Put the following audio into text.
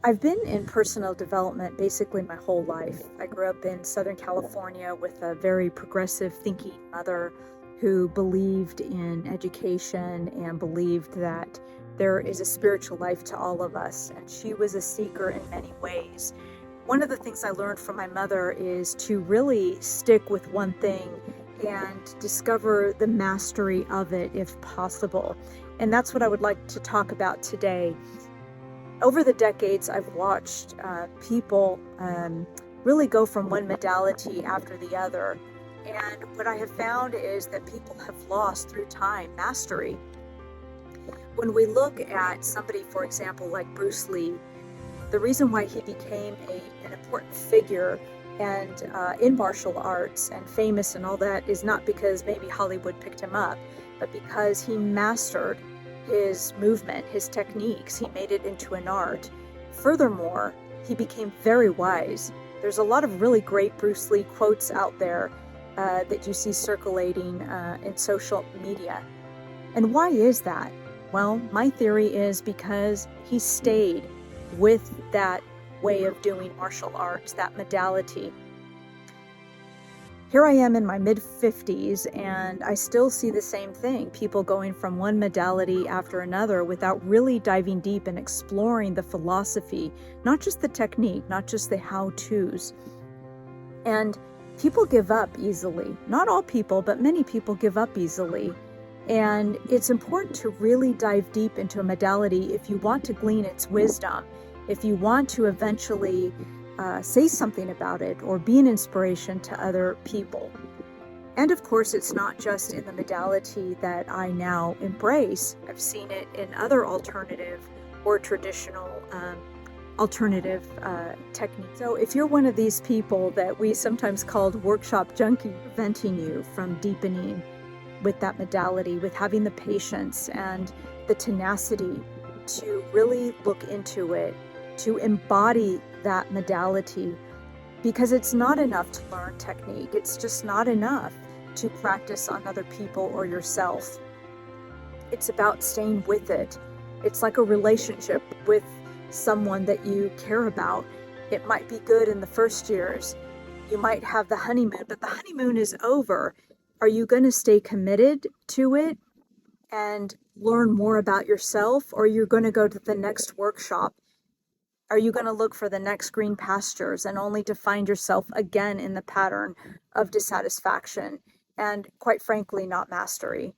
I've been in personal development basically my whole life. I grew up in Southern California with a very progressive thinking mother who believed in education and believed that there is a spiritual life to all of us. And she was a seeker in many ways. One of the things I learned from my mother is to really stick with one thing and discover the mastery of it if possible. And that's what I would like to talk about today. Over the decades, I've watched people really go from one modality after the other. And what I have found is that people have lost through time mastery. When we look at somebody, for example, like Bruce Lee, the reason why he became an important figure and in martial arts and famous and all that is not because maybe Hollywood picked him up, but because he mastered his movement, his techniques. He made it into an art. Furthermore, he became very wise. There's a lot of really great Bruce Lee quotes out there that you see circulating in social media. And why is that? Well, my theory is because he stayed with that way of doing martial arts, that modality. Here I am in my mid-50s, and I still see the same thing. People going from one modality after another without really diving deep and exploring the philosophy, not just the technique, not just the how-tos. And people give up easily. Not all people, but many people give up easily. And it's important to really dive deep into a modality if you want to glean its wisdom, if you want to eventually say something about it or be an inspiration to other people. And of course, it's not just in the modality that I now embrace. I've seen it in other alternative or traditional alternative techniques. So if you're one of these people that we sometimes called workshop junkie, preventing you from deepening with that modality, with having the patience and the tenacity to really look into it, to embody that modality, because it's not enough to learn technique. It's just not enough to practice on other people or yourself. It's about staying with it. It's like a relationship with someone that you care about. It might be good in the first years. You might have the honeymoon, but the honeymoon is over. Are you going to stay committed to it and learn more about yourself, or you're going to go to the next workshop? Are you going to look for the next green pastures and only to find yourself again in the pattern of dissatisfaction and, quite frankly, not mastery?